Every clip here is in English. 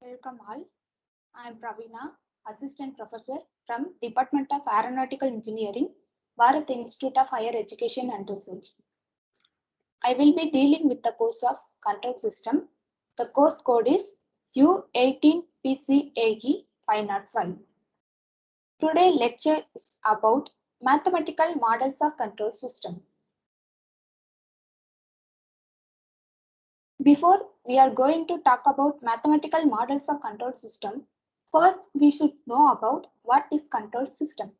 Welcome all. I am Praveena, Assistant Professor from Department of Aeronautical Engineering, Bharat Institute of Higher Education and Research. I will be dealing with the course of Control System. The course code is U18PCAE 505. Today lecture is about mathematical models of control system. Before we are going to talk about mathematical models of control system, first we should know about what is control system.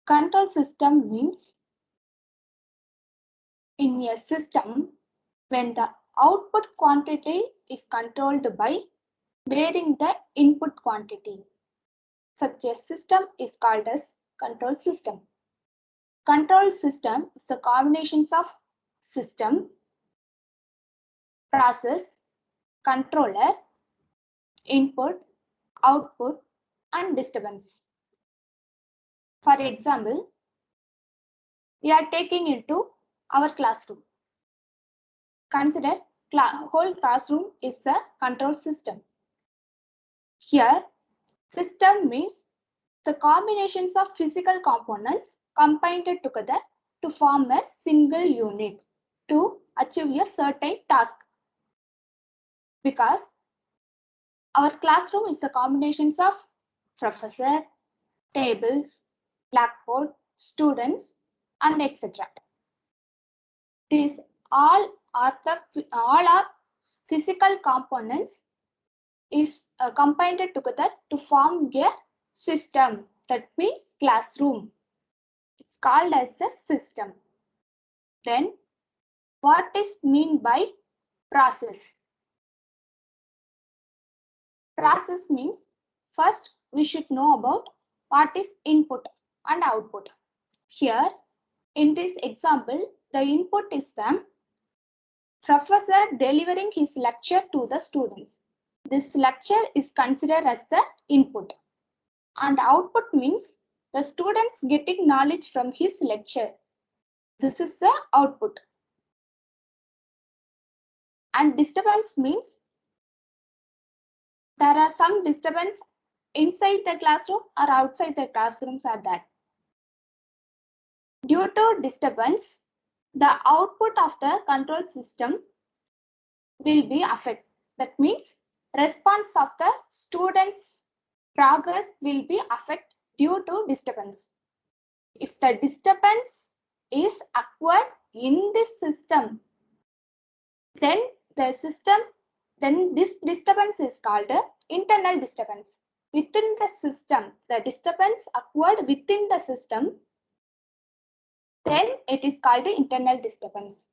Control system means in a system when the output quantity is controlled by varying the input quantity. Such a system is called as control system. Control system is a combination of system, process, controller, input, output, and disturbance. For example, we are taking into our classroom. Consider whole classroom is a control system. Here, system means the combinations of physical components combined together to form a single unit to achieve a certain task. Because our classroom is the combinations of professor, tables, blackboard, students, and etc. These all are physical components is combined together to form a system, that means classroom. It's called as a system. Then what is mean by process? Process means first we should know about what is input and output. Here in this example, the input is the professor delivering his lecture to the students. This lecture is considered as the input, and output means the students getting knowledge from his lecture. This is the output. And disturbance means there are some disturbance inside the classroom or outside the classrooms are that. Due to disturbance, the output of the control system will be affected. That means response of the students' progress will be affected due to disturbance. If the disturbance is occurred in this system, then this disturbance is called internal disturbance. Within the system, the disturbance occurred within the system, then it is called internal disturbance.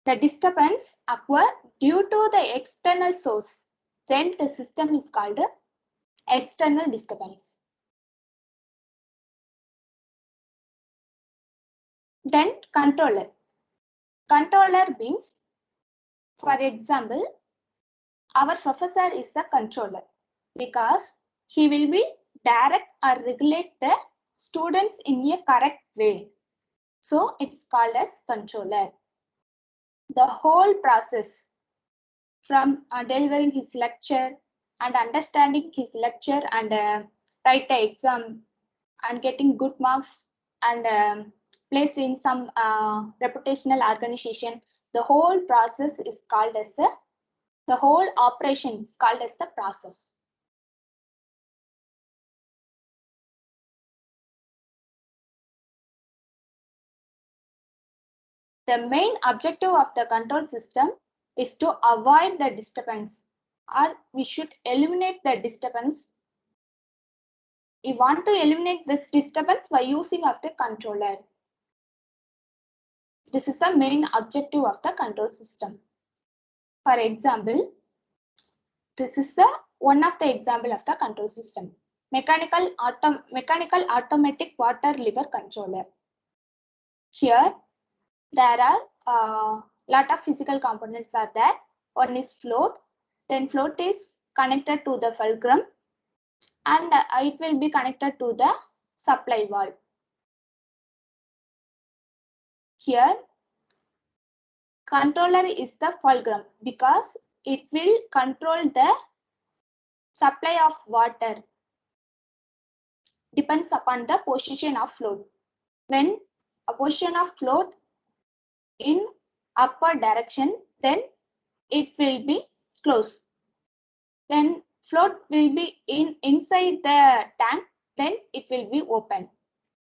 The disturbance occurs due to the external source, then the system is called external disturbance. Then controller. Controller means, for example, our professor is the controller because he will be direct or regulate the students in a correct way. So it's called as controller. The whole process from delivering his lecture and understanding his lecture and write the exam and getting good marks and placed in some reputational organization, the whole process is called as the whole operation is called as the process. The main objective of the control system is to avoid the disturbance, or we should eliminate the disturbance. We want to eliminate this disturbance by using of the controller. This is the main objective of the control system. For example, this is the one of the example of the control system. Mechanical automatic water lever controller. Here there are lot of physical components are there. One is float, then float is connected to the fulcrum and it will be connected to the supply valve. Here controller is the fulcrum because it will control the supply of water. Depends upon the position of float. When a position of float in upward direction, then it will be closed. Then float will be inside the tank, then it will be open.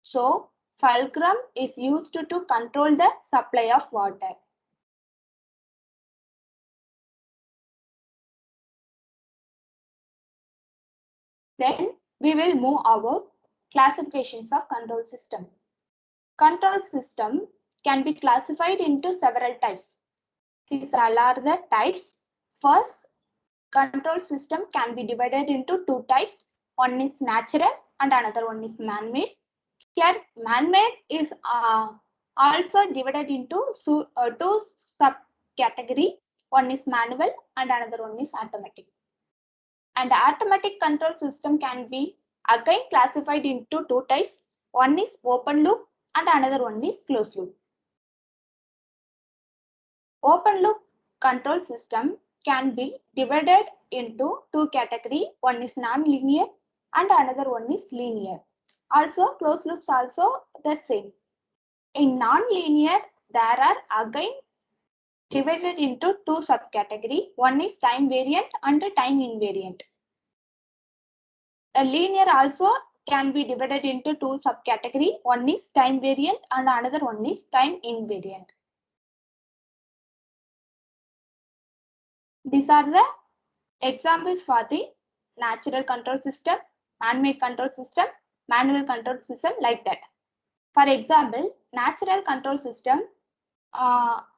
So fulcrum is used to control the supply of water. Then we will move our classifications of control system. Control system can be classified into several types. These all are the types. First, control system can be divided into two types. One is natural and another one is man-made. Here, man-made is also divided into two subcategories. One is manual and another one is automatic. And the automatic control system can be again classified into two types. One is open loop and another one is closed loop. Open loop control system can be divided into two categories. One is non-linear and another one is linear. Also, closed loops also the same. In non-linear, there are again divided into two subcategories. One is time variant and time invariant. A linear also can be divided into two subcategories. One is time variant and another one is time invariant. These are the examples for the natural control system, man-made control system, manual control system, like that. For example, natural control system,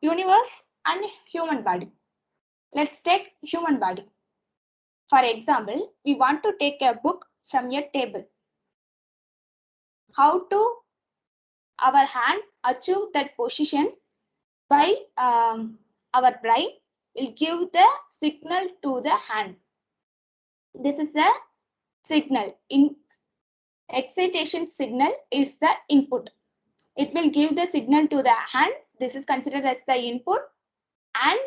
universe and human body. Let's take human body. For example, we want to take a book from your table. How to our hand achieve that position? By our brain will give the signal to the hand. This is the signal. In excitation signal is the input. It will give the signal to the hand. This is considered as the input, and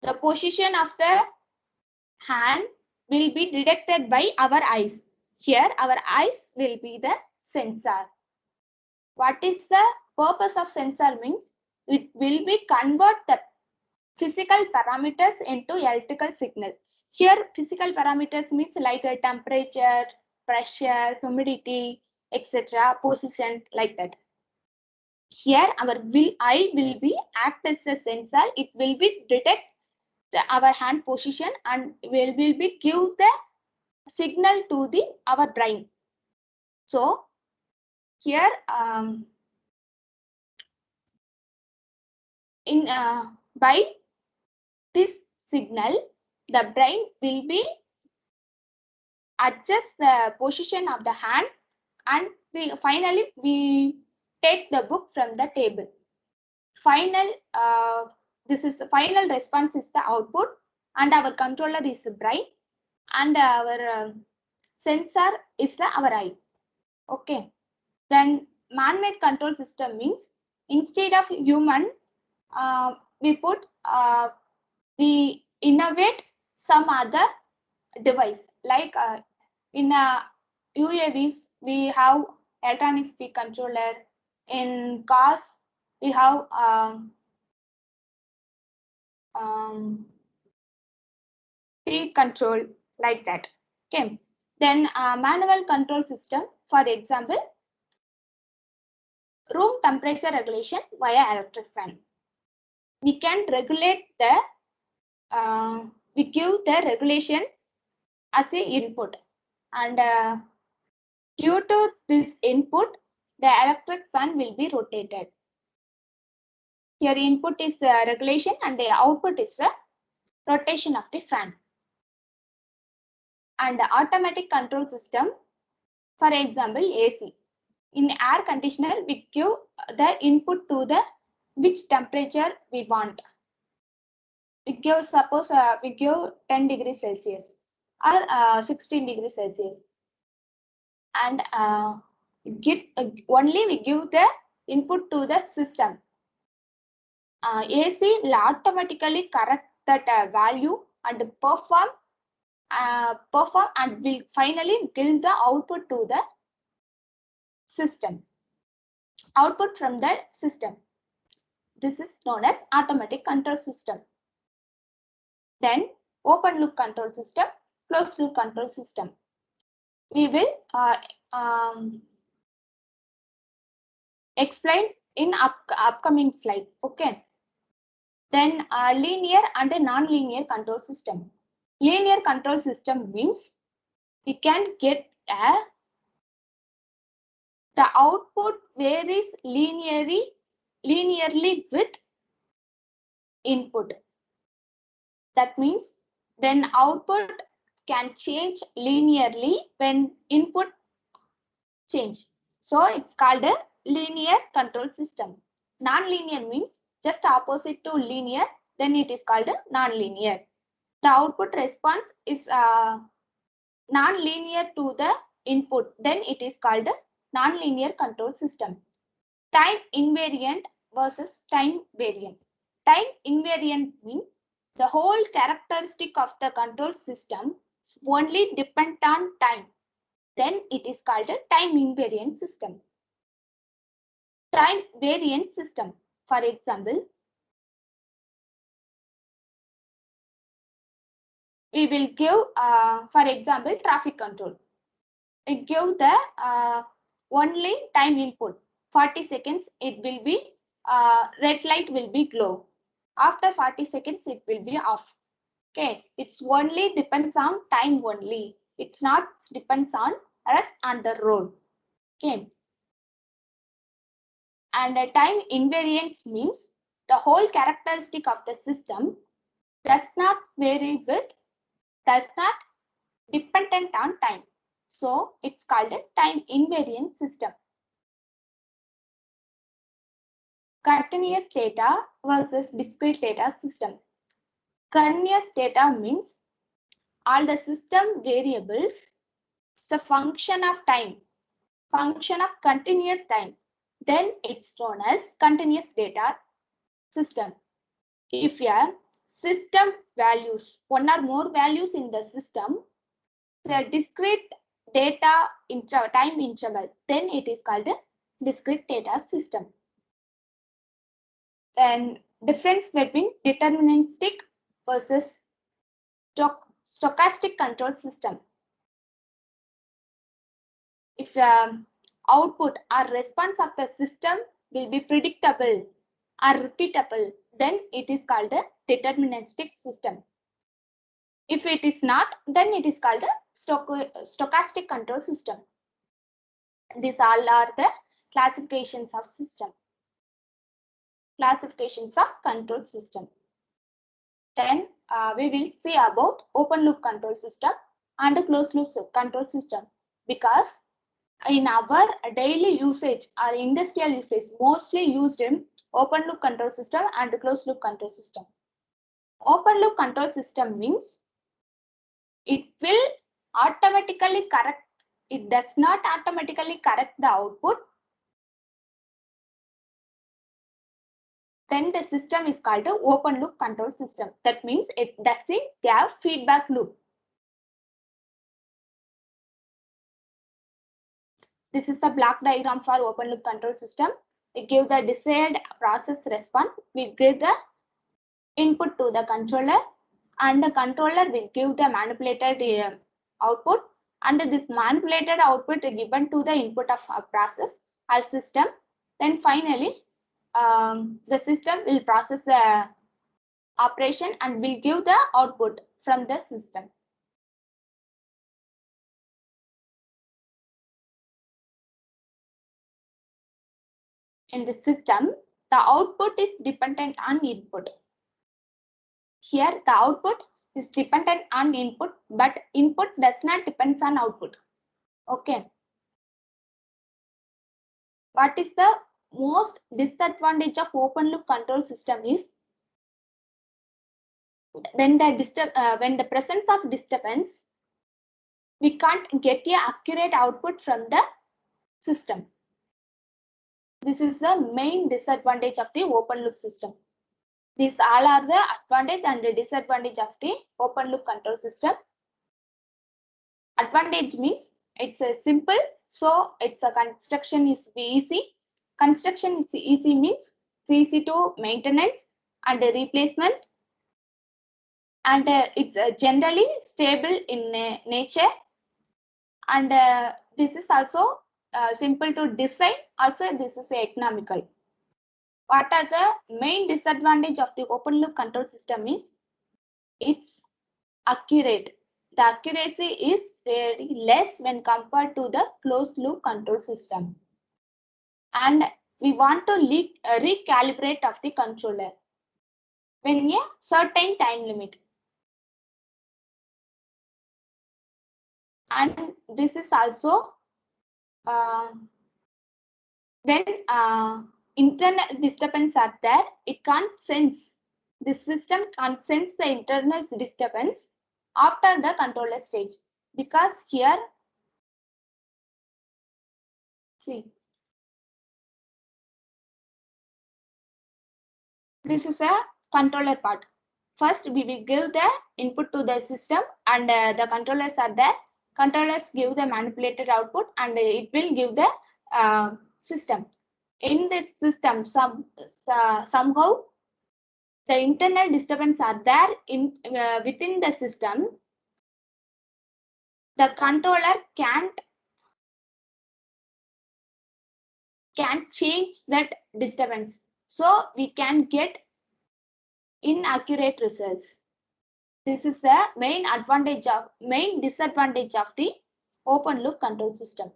the position of the hand will be detected by our eyes. Here our eyes will be the sensor. What is the purpose of sensor means? It will be convert the physical parameters into electrical signal. Here physical parameters means like a temperature, pressure, humidity, etc., position, like that. Here our eye will be act as the sensor. It will be detect our hand position and will be give the signal to the our brain. So here in by this signal, the brain will be adjust the position of the hand, and finally we take the book from the table. Final this is the final response is the output, and our controller is the brain, and our sensor is the our eye. Okay, then man-made control system means instead of human, we innovate some other device, like in UAVs we have electronic speed controller. In cars we have speed control, like that. Okay, then manual control system, for example, room temperature regulation via electric fan. We can regulate the we give the regulation as a input, and due to this input the electric fan will be rotated. Here input is regulation and the output is rotation of the fan. And the automatic control system, for example AC. In air conditioner we give the input to the which temperature we want. We give, suppose we give 10 degrees Celsius or 16 degrees Celsius, and only we give the input to the system. AC will automatically correct that value and perform and will finally give the output to the system. Output from the system. This is known as automatic control system. Then open loop control system, closed loop control system. We will explain in upcoming slide. Okay. Then linear and a non-linear control system. Linear control system means we can get the output varies linearly with input. That means when output can change linearly when input change. So it's called a linear control system. Non-linear means just opposite to linear, then it is called a non-linear. The output response is non-linear to the input, then it is called a non-linear control system. Time invariant versus time variant. Time invariant means the whole characteristic of the control system only depend on time. Then it is called a time invariant system. Time variant system. For example, we will give, for example, traffic control. It gives the only time input. 40 seconds it will be, red light will be glow. After 40 seconds it will be off. Okay, it's only depends on time only. It's not depends on us and the road. Okay. And time invariance means the whole characteristic of the system does not vary with, does not dependent on time. So it's called a time invariant system. Continuous data versus discrete data system. Continuous data means all the system variables is a function of time, function of continuous time. Then it's known as continuous data system. If a system values, one or more values in the system, the discrete data time interval, then it is called a discrete data system. Then difference between deterministic versus stochastic control system. If output or response of the system will be predictable or repeatable, then it is called a deterministic system. If it is not, then it is called a stochastic control system. These all are the classifications of system. Classifications of control system. Then we will see about open loop control system and a closed loop control system, because in our daily usage or industrial usage mostly used in open loop control system and closed loop control system. Open loop control system means it will automatically correct, it does not automatically correct the output. Then the system is called the open loop control system. That means it doesn't have feedback loop. This is the block diagram for open loop control system. We give the desired process response. We give the input to the controller, and the controller will give the manipulated output, and this manipulated output is given to the input of a process or system. Then finally, the system will process the operation and will give the output from the system. In the system, the output is dependent on input. Here, the output is dependent on input, but input does not depend on output. Okay. What is the most disadvantage of open loop control system is when the presence of disturbance, we can't get a accurate output from the system. This is the main disadvantage of the open loop system. These all are the advantage and the disadvantage of the open loop control system. Advantage means it's a simple, so its a construction is easy. Construction is easy means it's easy to maintenance and replacement, and it's generally stable in nature, and this is also simple to design. Also, this is economical. What are the main disadvantage of the open loop control system is it's accurate. The accuracy is very less when compared to the closed loop control system. And we want to recalibrate of the controller when a certain time limit. And this is also when internal disturbance are there, it can't sense. The system can't sense the internal disturbance after the controller stage, because here, see, this is a controller part. First, we will give the input to the system, and the controllers are there. Controllers give the manipulated output, and it will give the system. In this system, somehow the internal disturbance are there in within the system. The controller can't change that disturbance, so we can get inaccurate results. This is the main disadvantage of the open loop control system,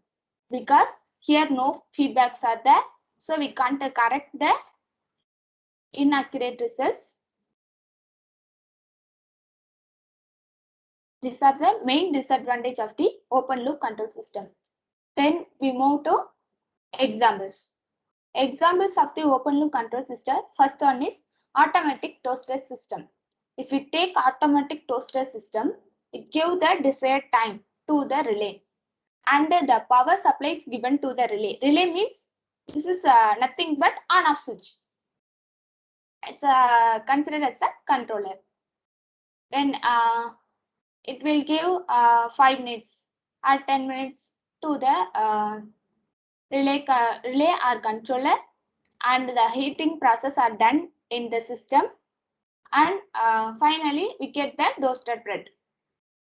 because here no feedbacks are there, so we can't correct the inaccurate results. These are the main disadvantage of the open loop control system. Then we move to examples. Examples of the open loop control system. First one is automatic toaster system. If we take automatic toaster system, it gives the desired time to the relay, and the power supply is given to the relay. Relay means this is nothing but on-off switch. It's considered as the controller. Then it will give 5 minutes or 10 minutes to the relay or controller, and the heating process are done in the system, and finally we get the toasted bread.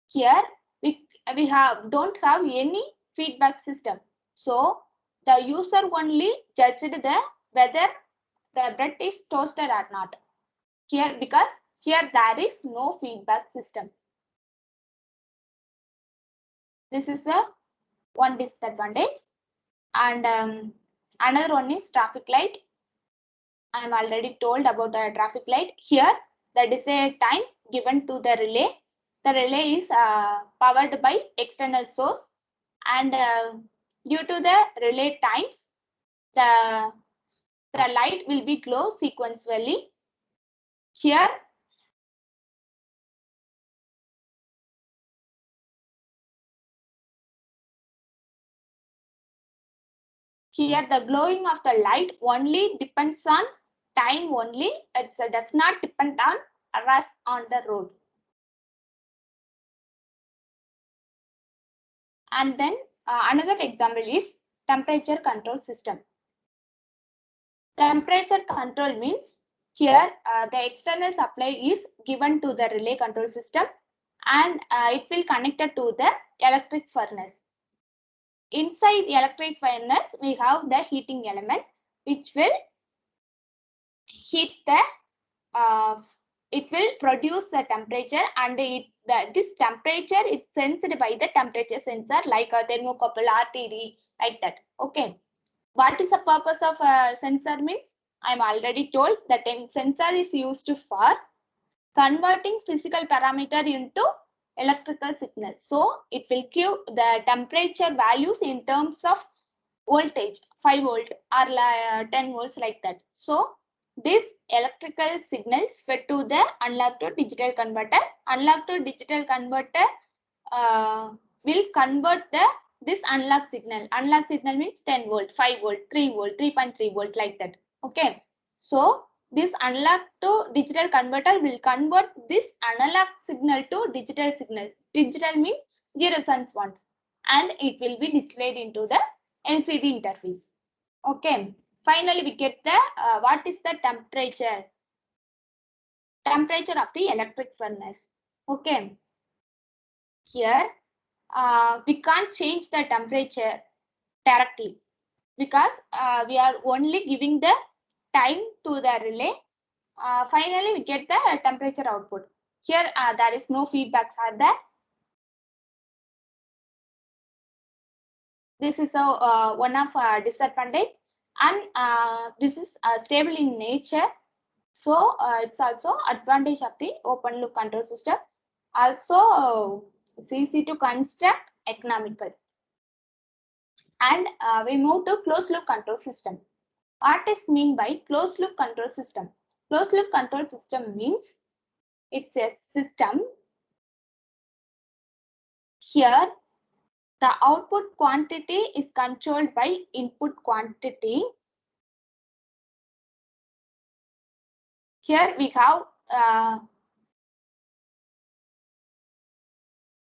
Here we don't have any feedback system, so the user only judged the whether the bread is toasted or not. Here, because here there is no feedback system. This is the one disadvantage. And another one is traffic light. I am already told about the traffic light. Here the desired time given to the relay. The relay is powered by external source, and due to the relay times, the light will be glow sequentially. Here the glowing of the light only depends on time only. It does not depend on rush on the road. And then another example is temperature control system. Temperature control means here the external supply is given to the relay control system, and it will connected to the electric furnace. Inside the electric furnace, we have the heating element, which will heat the it will produce the temperature, and this temperature is sensed by the temperature sensor like a thermocouple, RTD, like that. Okay. What is the purpose of sensor means? I'm already told that sensor is used for converting physical parameter into electrical signal. So it will give the temperature values in terms of voltage, 5 volt or 10 volts, like that. So this electrical signals fed to the analog to digital converter. Analog to digital converter will convert this analog signal. Analog signal means 10 volt, 5 volt, 3 volt, 3.3 volt, like that. Okay. So this analog to digital converter will convert this analog signal to digital signal. Digital means zeros and ones, and it will be displayed into the LCD interface. Okay. Finally, we get the what is the temperature? Temperature of the electric furnace. Okay. Here, we can't change the temperature directly because we are only giving the time to the relay. Finally, we get the temperature output. Here, there is no feedbacks are there. This is a one of disadvantage, and this is stable in nature. So it's also advantage of the open loop control system. Also, it's easy to construct, economical. And we move to closed loop control system. What is mean by closed loop control system? Closed loop control system means it's a system. Here, the output quantity is controlled by input quantity. Here we have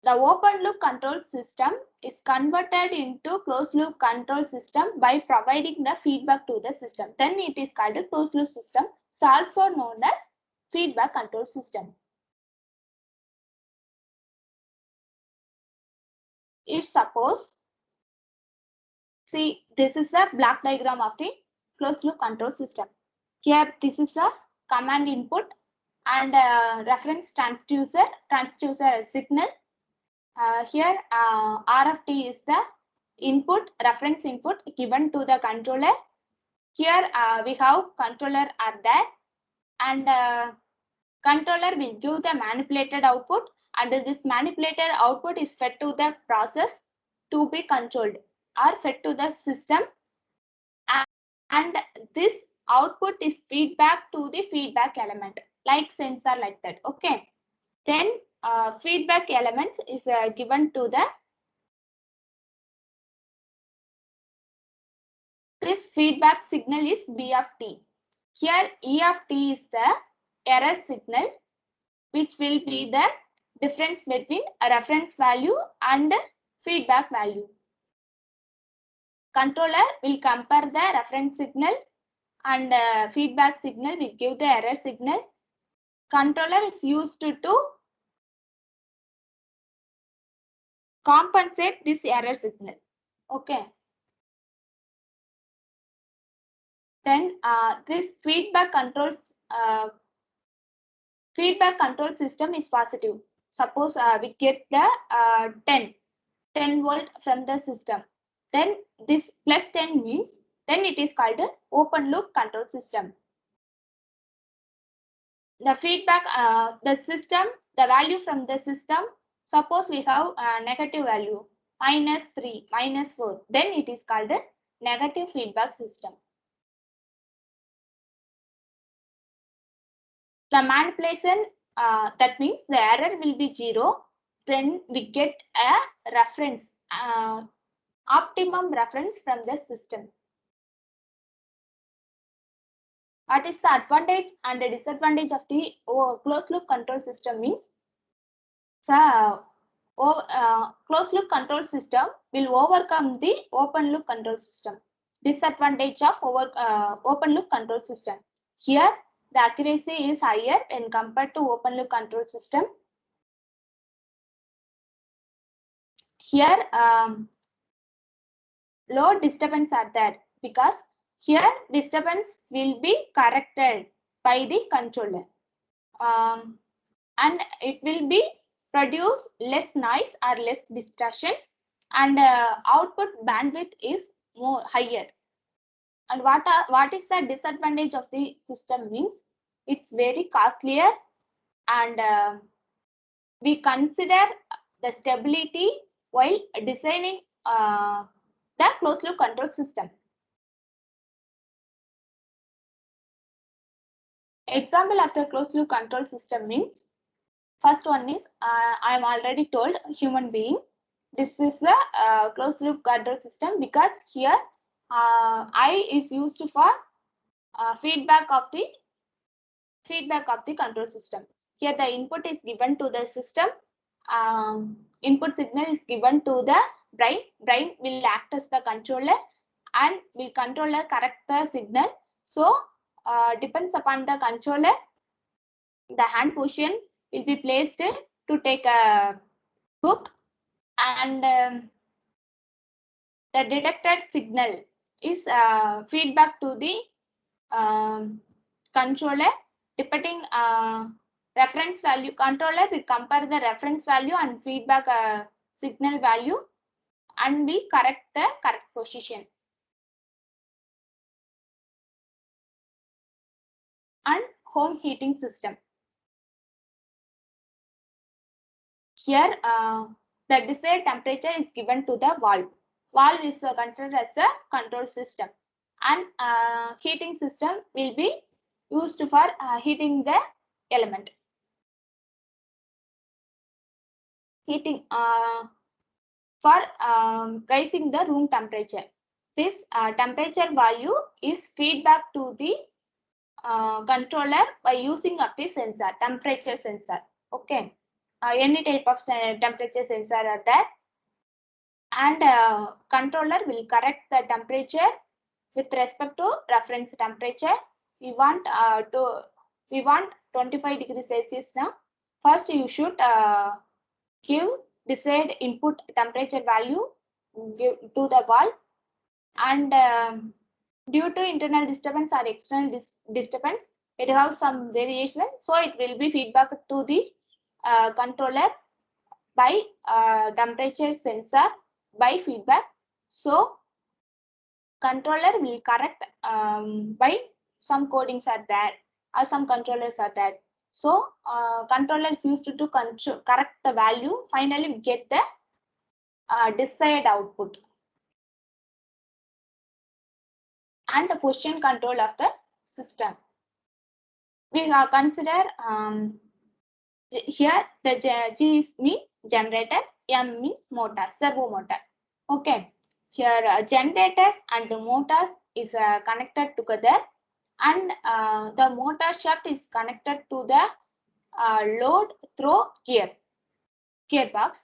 the open loop control system is converted into closed loop control system by providing the feedback to the system. Then it is called a closed loop system. It's also known as feedback control system. If suppose, see, this is the block diagram of the closed loop control system. Here, this is the command input and reference transducer signal. Here, RFT is the input, reference input given to the controller. Here, we have controller are there, and controller will give the manipulated output, and this manipulated output is fed to the process to be controlled or fed to the system, and this output is feedback to the feedback element like sensor, like that. Okay. Then feedback elements is given to the this feedback signal is B of t. Here E of t is the error signal, which will be the difference between a reference value and feedback value. Controller will compare the reference signal, and feedback signal will give the error signal. Controller is used to compensate this error signal. Okay. Then this feedback control system is positive. Suppose we get the 10 volt from the system. Then this plus 10 means then it is called an open loop control system. The feedback, the system, the value from the system, suppose we have a negative value, -3, -4, then it is called a negative feedback system. The manipulation, that means the error will be 0, then we get a reference, optimum reference from the system. What is the advantage and the disadvantage of the closed loop control system means? So, closed loop control system will overcome the open loop control system. Disadvantage of open loop control system. Here, the accuracy is higher when compared to open loop control system. Here, low disturbance are there because here disturbance will be corrected by the controller, and it will be produce less noise or less distortion, and output bandwidth is more higher. And what is the disadvantage of the system means? It's very costlier, and we consider the stability while designing the closed loop control system. Example of the closed loop control system means, first one is I am already told human being. This is the closed loop control system because here I is used for feedback of the feedback of the control system. Here the input is given to the system. Input signal is given to the brain. Brain will act as the controller and will controller correct the signal. So depends upon the controller, the hand position will be placed to take a book, and the detected signal is feedback to the controller. Depending reference value, controller will compare the reference value and feedback signal value and we correct the correct position. And home heating system. Here the desired temperature is given to the valve. Valve is considered as the control system, and heating system will be used for heating the element. Heating for raising the room temperature. This temperature value is feedback to the controller by using of the sensor, temperature sensor. Okay, any type of temperature sensor are there, and controller will correct the temperature with respect to reference temperature. We want 25 degrees Celsius now. First, you should give desired input temperature value give to the valve, and due to internal disturbance or external disturbance, it has some variation. So it will be feedback to the controller by temperature sensor by feedback. So controller will correct by some codings are there or some controllers are there. So controllers used to correct the value. Finally, we get the desired output. And the position control of the system. We consider here the G is mean generator, M means motor, servo motor. Okay, here generators and the motors is connected together, and the motor shaft is connected to the load through gearbox,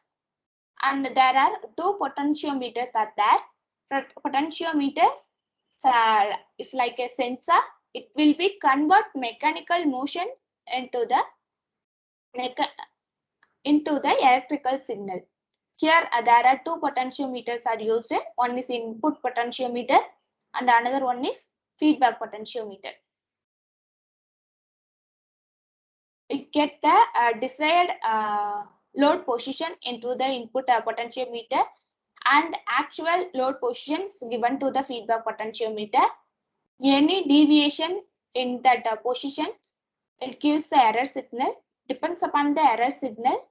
and there are two potentiometers are there. Potentiometers is like a sensor. It will be convert mechanical motion into the electrical signal. Here there are two potentiometers are used. One is input potentiometer and another one is feedback potentiometer. We get the desired load position into the input potentiometer and actual load positions given to the feedback potentiometer. Any deviation in that position, it gives the error signal. Depends upon the error signal.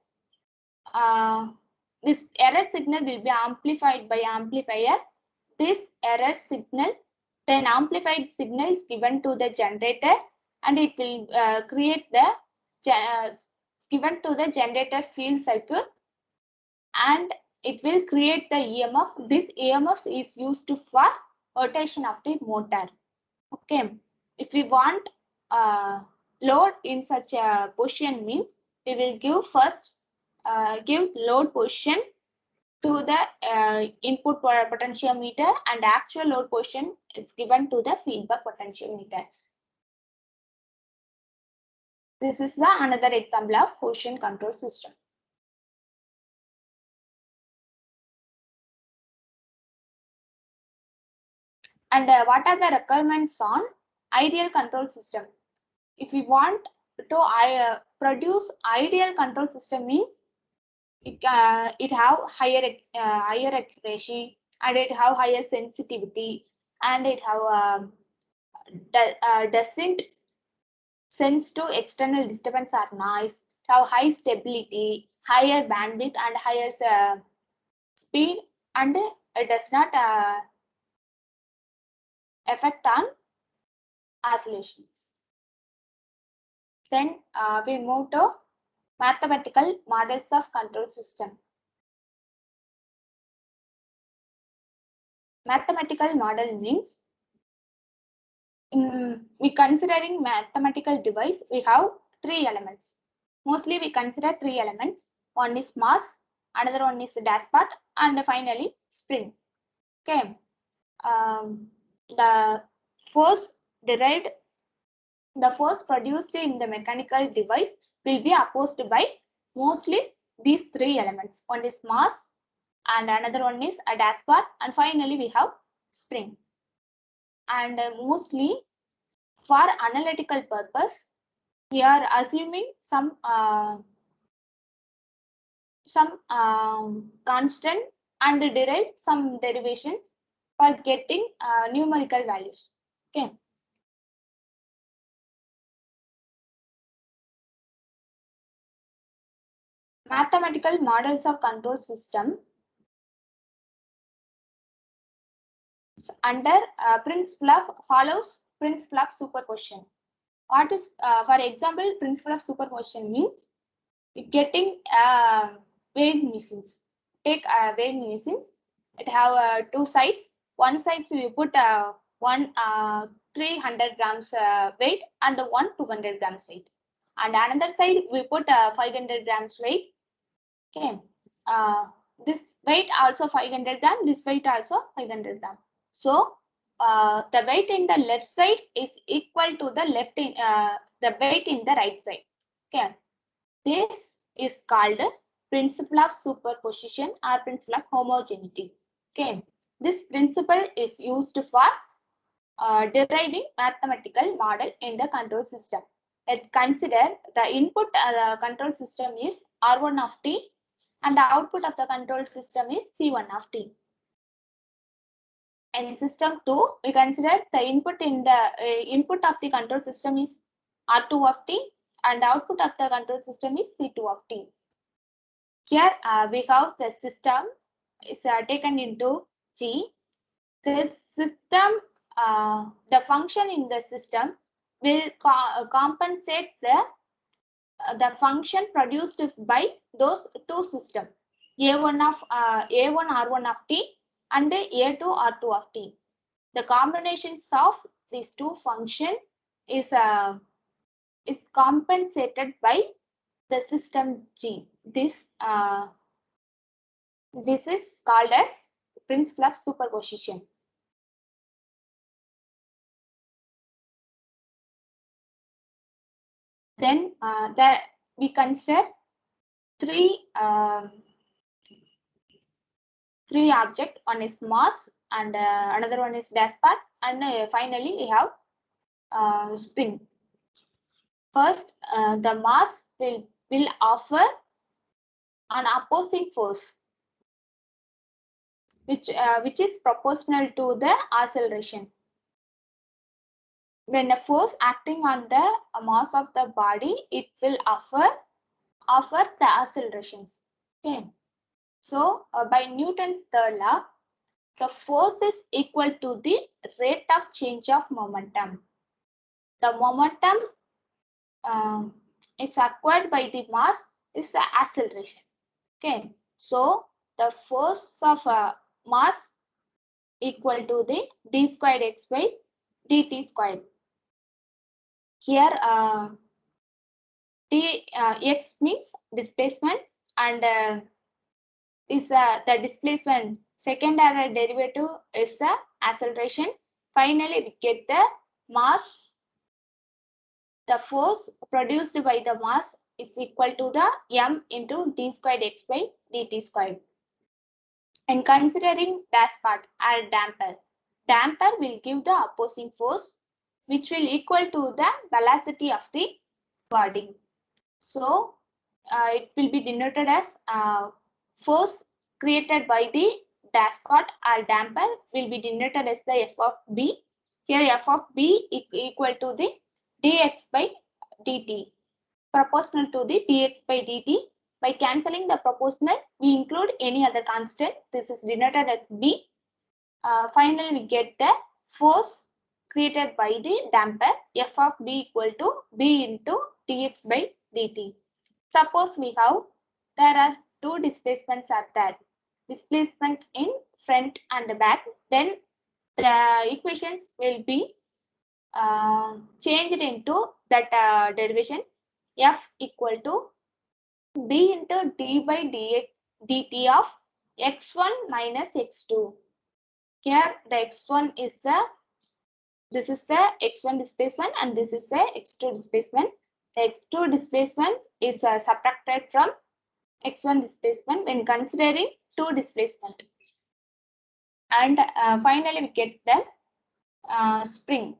This error signal will be amplified by amplifier. This error signal, then amplified signal is given to the generator, and it will create the given to the generator field circuit, and it will create the EMF. This EMF is used for rotation of the motor. Okay, if we want load in such a position means we will give first give load position to the input potentiometer, and actual load position is given to the feedback potentiometer. This is the another example of position control system. And what are the requirements on ideal control system? If we want to produce ideal control system means it have higher accuracy, and it have higher sensitivity, and it have doesn't sense to external disturbance or noise, have high stability, higher bandwidth, and higher speed, and it does not affect on oscillations. Then we move to mathematical models of control system. Mathematical model means we considering mathematical device, we have three elements. Mostly we consider three elements. One is mass, another one is dashpot, and finally spring. Okay. The force derived, the force produced in the mechanical device will be opposed by mostly these three elements. One is mass, and another one is a dashpot, and finally we have spring. And mostly for analytical purpose, we are assuming some constant and derive some derivation for getting numerical values. Okay. Mathematical models of control system under principle of follows principle of superposition. What is, for example, principle of superposition means getting weighing machines. Take weighing machines. It have two sides. One side we put one 300 grams weight and one 200 grams weight. And another side we put 500 grams weight. Okay. This weight also 500 gram. This weight also 500 gram. So the weight in the left side is equal to the the weight in the right side. Okay. This is called principle of superposition or principle of homogeneity. Okay. This principle is used for deriving mathematical model in the control system. Let's consider the input control system is R1 of t and the output of the control system is C1 of t. In system 2, we consider the input in the input of the control system is R2 of t and the output of the control system is C2 of t. Here we have the system is taken into G. This system, the function in the system will compensate the function produced by those two systems, A1 of A1 R1 of t and A2 R2 of t. The combinations of these two functions is compensated by the system G. This is called as principle of superposition. Then we consider three objects. One is mass, and another one is dashpot, and finally we have spin. First, the mass will offer an opposing force, which is proportional to the acceleration. When a force acting on the mass of the body, it will offer the accelerations. Okay. So by Newton's third law, the force is equal to the rate of change of momentum. The momentum is acquired by the mass is the acceleration. Okay. So the force of mass equal to the d squared x by dt squared. Here x means displacement, and is the displacement. Second order derivative is the acceleration. Finally, we get the mass. The force produced by the mass is equal to the m into d squared x by dt squared. And considering dashpot or damper will give the opposing force, which will equal to the velocity of the body. So it will be denoted as force created by the dashpot or damper will be denoted as the f of b. Here f of b equal to the dx by dt, proportional to the dx by dt. By cancelling the proportional, we include any other constant. This is denoted as b. Finally, we get the force created by the damper, f of b equal to b into dx by dt. Suppose there are two displacements are there. Displacements in front and back. Then the equations will be changed into that derivation f equal to d into d by dt of x1 minus x2. Here the x1 is this is the x1 displacement and this is the x2 displacement. The x2 displacement is subtracted from x1 displacement when considering 2 displacement. And finally we get the spring.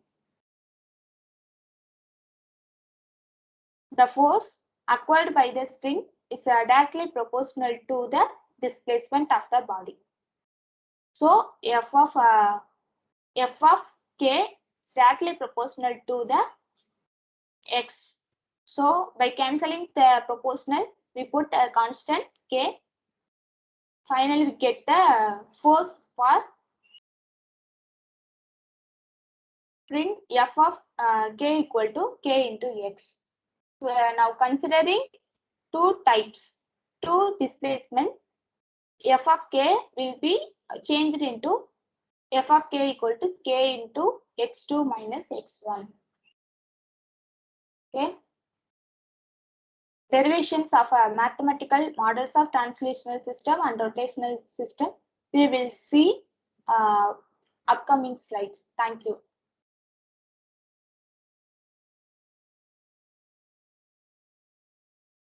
The force acquired by the spring is directly proportional to the displacement of the body. So f of k is directly proportional to the x. So by cancelling the proportional, we put a constant k. Finally, we get the force for spring f of k equal to k into x. So now considering two types, two displacement, f of k will be changed into f of k equal to k into x2 minus x1. Okay. Derivations of mathematical models of translational system and rotational system we will see upcoming slides. Thank you.